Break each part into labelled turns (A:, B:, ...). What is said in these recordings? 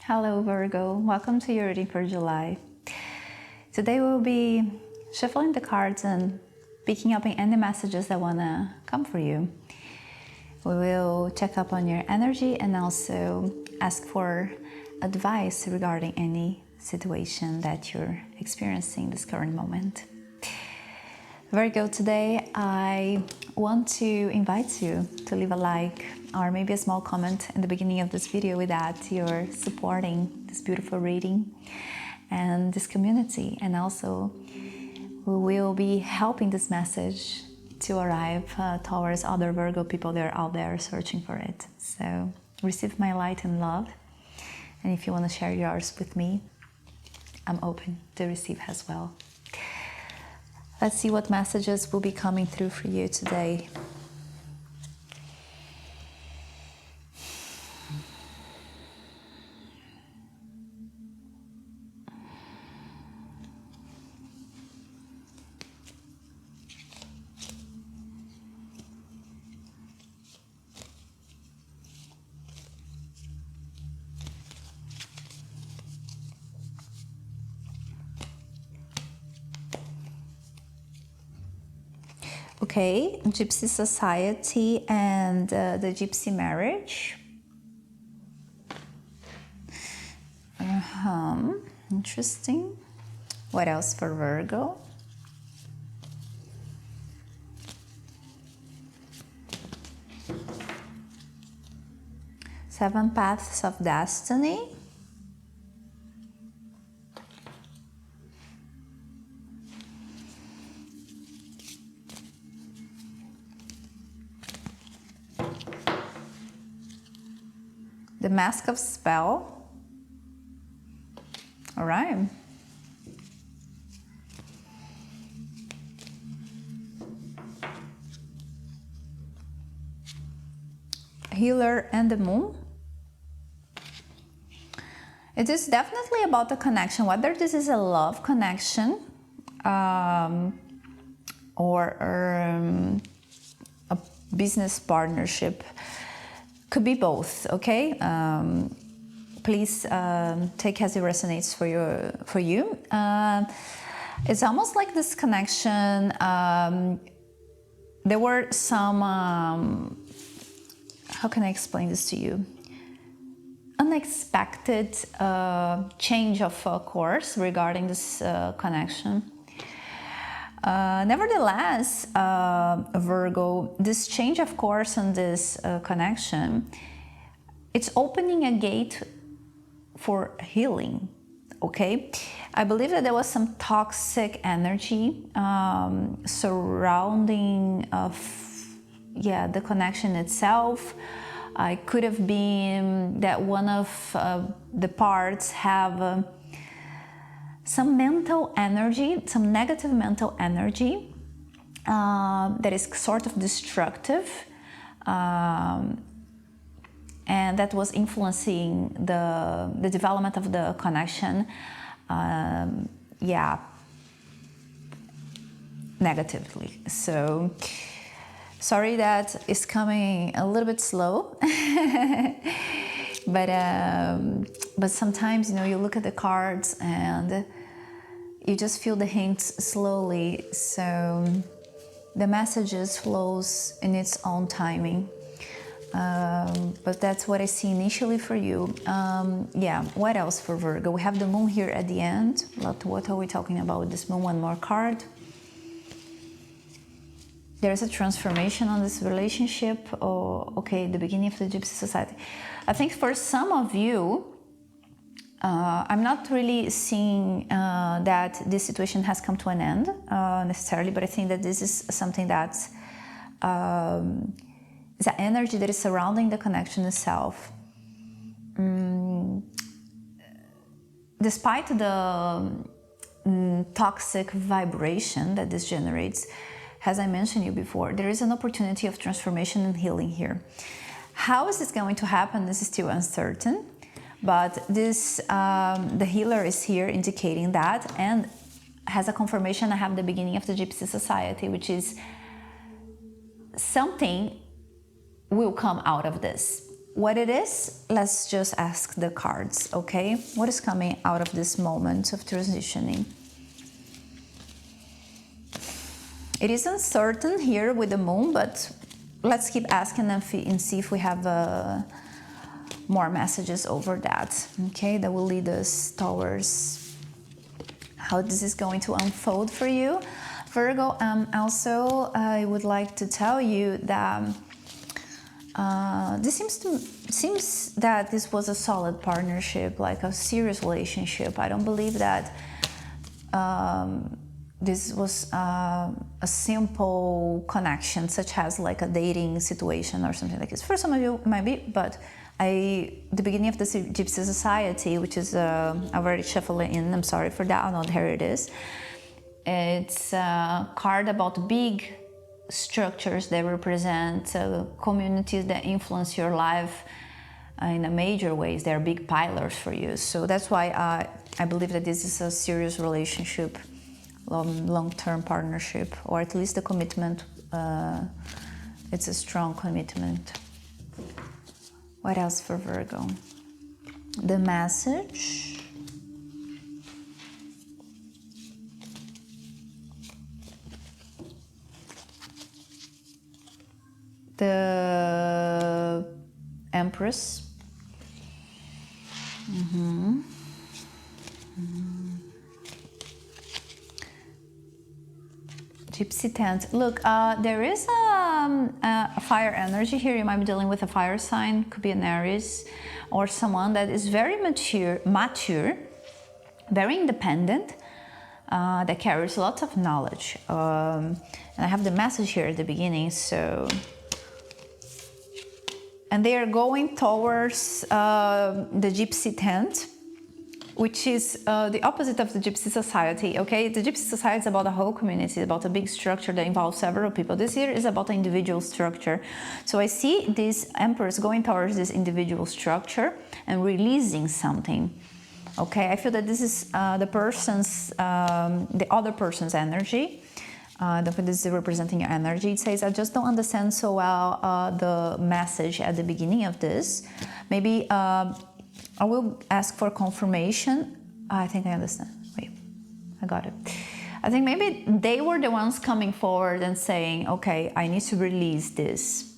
A: Hello Virgo, welcome to your reading for July. Today we'll be shuffling the cards and picking up any messages that wanna come for you. We will check up on your energy and also ask for advice regarding any situation that you're experiencing this current moment. Virgo, today I want to invite you to leave a like or maybe a small comment in the beginning of this video. With that, you're supporting this beautiful reading and this community, and also we will be helping this message to arrive towards other Virgo people that are out there searching for it. So receive my light and love, and if you want to share yours with me, I'm open to receive as well. Let's see what messages will be coming through for you today. Okay, Gypsy Society and the Gypsy Marriage. Interesting. What else for Virgo? Seven Paths of Destiny. The Mask of Spell. All right. Healer and the Moon. It is definitely about the connection, whether this is a love connection or a business partnership. Could be both, okay? Please take as it resonates for you. It's almost like this connection. There were some, how can I explain this to you? Unexpected change of course regarding this connection. Nevertheless, Virgo, this change of course and this connection, it's opening a gate for healing, okay? I believe that there was some toxic energy surrounding the connection itself. It could have been that one of the parts have some mental energy, some negative mental energy that is sort of destructive, and that was influencing the development of the connection, negatively. So sorry that it's coming a little bit slow. But sometimes, you know, you look at the cards and you just feel the hints slowly. So the messages flows in its own timing. But that's what I see initially for you. What else for Virgo? We have the Moon here at the end. What are we talking about with this Moon? One more card. There's a transformation on this relationship. Okay, the beginning of the Gypsy Society. I think for some of you, I'm not really seeing that this situation has come to an end necessarily, but I think that this is something that's is an energy that is surrounding the connection itself. Despite the toxic vibration that this generates, as I mentioned you before, there is an opportunity of transformation and healing here. How is this going to happen? This is still uncertain, but this the healer is here indicating that, and has a confirmation. I have the beginning of the Gypsy Society, which is something will come out of this. what it is, let's just ask the cards, okay? What is coming out of this moment of transitioning? It is uncertain here with the moon, but let's keep asking and see if we have more messages over that, okay? That will lead us towards how this is going to unfold for you. Virgo, also, I would like to tell you that this seems that this was a solid partnership, like a serious relationship. I don't believe that this was a simple connection, such as like a dating situation or something like this. For some of you, it might be, but the beginning of the Gypsy Society, which is I've already shuffled it in. I'm sorry for that. Oh, no, here it is. It's a card about big structures that represent communities that influence your life in a major ways. They're big pillars for you. So that's why I believe that this is a serious relationship, long-term partnership, or at least the commitment. It's a strong commitment. What else for Virgo? The message. The Empress. Gypsy tent. Look, there is a fire energy here. You might be dealing with a fire sign. Could be an Aries or someone that is very mature, very independent, that carries lots of knowledge. And I have the message here at the beginning. So, and they are going towards the Gypsy tent, which is the opposite of the Gypsy Society, okay? The Gypsy Society is about a whole community, about a big structure that involves several people. This here is about an individual structure. So I see this Empress going towards this individual structure and releasing something, okay? I feel that this is the other person's energy. This is representing your energy. It says, I just don't understand so well the message at the beginning of this. Maybe I will ask for confirmation. I think I understand. Wait, I got it. I think maybe they were the ones coming forward and saying, okay, I need to release this.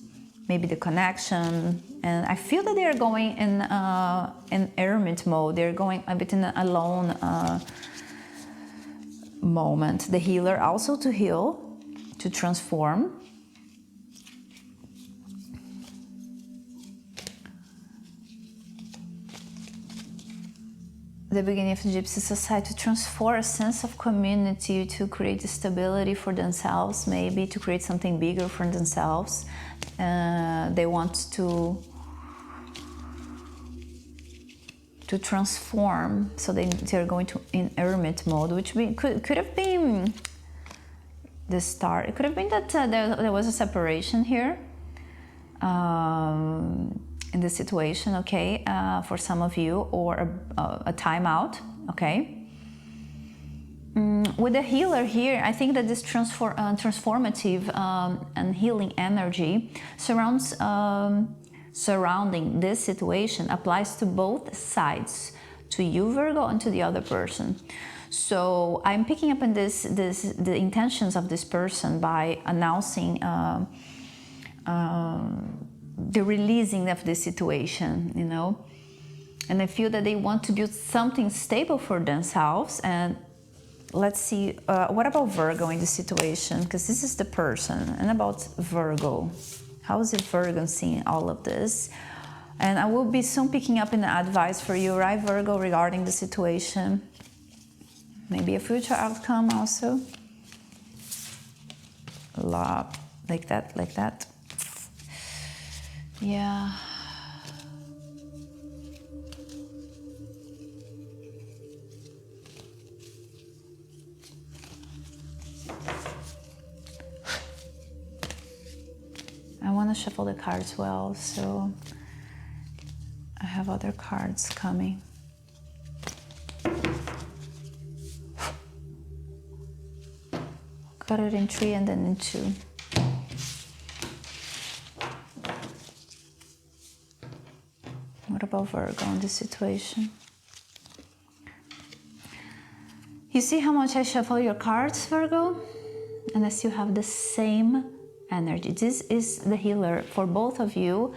A: Maybe the connection. And I feel that they're going in hermit mode. They're going a bit in an alone moment. The healer also to heal, to transform. The beginning of the Gypsy Society to transform a sense of community, to create stability for themselves, maybe to create something bigger for themselves. They want to transform, so they're going to in hermit mode, which could have been the start. It could have been that there was a separation here in this situation, okay, for some of you, or a timeout, okay. With the healer here, I think that this transformative and healing energy surrounding this situation applies to both sides, to you, Virgo, and to the other person. So I'm picking up on the intentions of this person by announcing the releasing of this situation, you know. And I feel that they want to build something stable for themselves. And let's see, what about Virgo in this situation? Because this is the person. And about Virgo, how is it Virgo seeing all of this? And I will be soon picking up an advice for you, right, Virgo, regarding the situation. Maybe a future outcome also. Love, like that, like that. Yeah. I want to shuffle the cards well, so I have other cards coming. Got it in 3 and then in 2. What about Virgo in this situation? You see how much I shuffle your cards, Virgo? And I still have the same energy. This is the healer for both of you.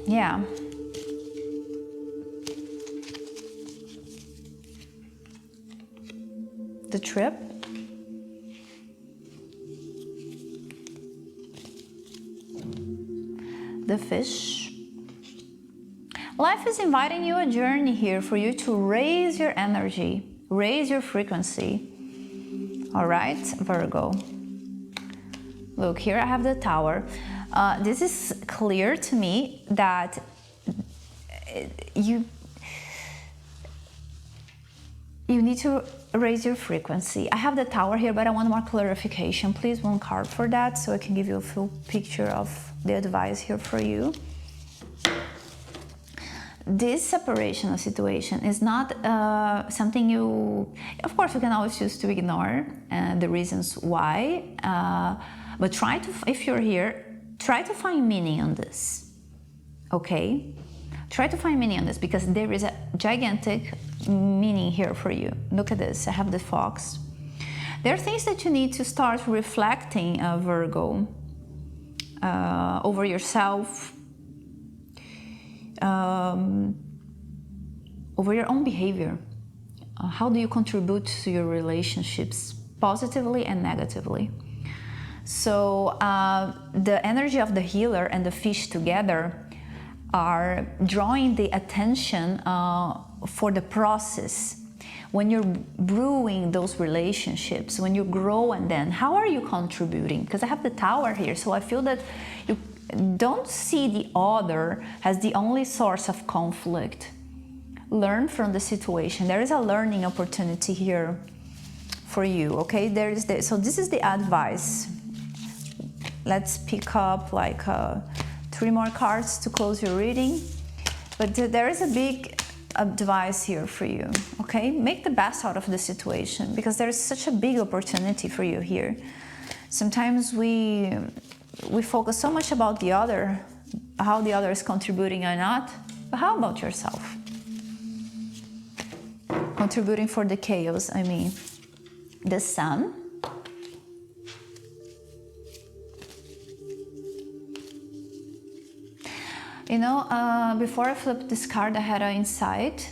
A: Yeah. The trip. The fish. Life is inviting you a journey here for you to raise your energy, raise your frequency. All right, Virgo. Look, here I have the Tower. This is clear to me that you need to raise your frequency. I have the Tower here, but I want more clarification. Please, one card for that so I can give you a full picture of the advice here for you. This separation situation is not something you... Of course, you can always choose to ignore the reasons why, but try to, if you're here, try to find meaning on this, okay? Try to find meaning on this because there is a gigantic meaning here for you. Look at this, I have the fox. There are things that you need to start reflecting, Virgo, over yourself, over your own behavior. How do you contribute to your relationships, positively and negatively? So the energy of the healer and the fish together are drawing the attention for the process. When you're brewing those relationships, when you grow, and then how are you contributing? Because I have the Tower here, so I feel that you don't see the other as the only source of conflict. Learn from the situation. There is a learning opportunity here for you, okay? So this is the advice. Let's pick up like 3 more cards to close your reading. But there is a big advice here for you, okay? Make the best out of the situation because there is such a big opportunity for you here. Sometimes we focus so much about the other, how the other is contributing or not, but how about yourself? Contributing for the chaos, I mean. The Sun. You know, before I flipped this card, I had an insight.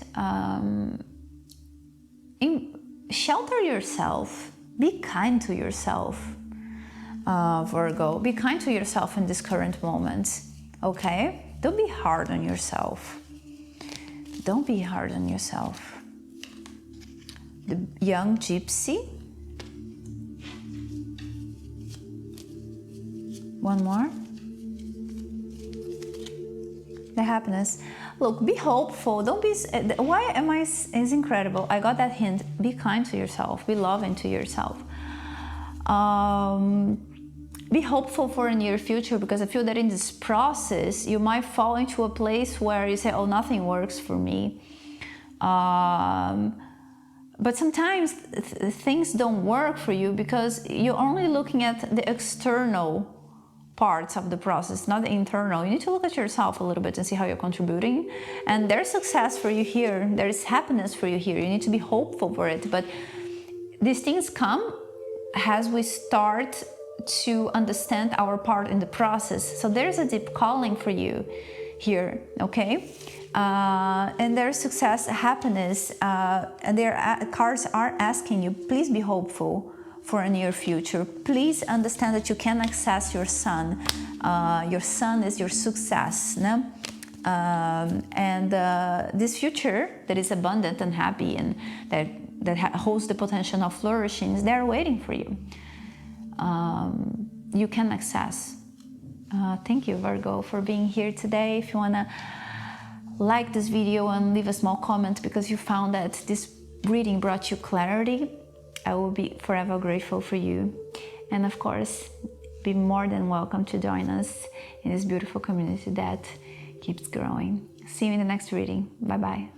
A: Shelter yourself. Be kind to yourself. Virgo, be kind to yourself in this current moment, okay? Don't be hard on yourself. Don't be hard on yourself. The young gypsy. One more. The happiness. Look, be hopeful. Don't be... Why am I... Is incredible. I got that hint. Be kind to yourself. Be loving to yourself. Be hopeful for a near future because I feel that in this process you might fall into a place where you say, oh, nothing works for me. But sometimes things don't work for you because you're only looking at the external parts of the process, not the internal. You need to look at yourself a little bit and see how you're contributing. And there's success for you here. There is happiness for you here. You need to be hopeful for it. But these things come as we start to understand our part in the process. So there's a deep calling for you here, okay? And there's success, happiness, and their cards are asking you, please be hopeful for a near future. Please understand that you can access your sun. Your sun is your success, no? And this future that is abundant and happy and that holds the potential of flourishing is there waiting for you. You can access. Thank you, Virgo, for being here today. If you want to like this video and leave a small comment because you found that this reading brought you clarity, I will be forever grateful for you. And of course, be more than welcome to join us in this beautiful community that keeps growing. See you in the next reading. Bye-bye.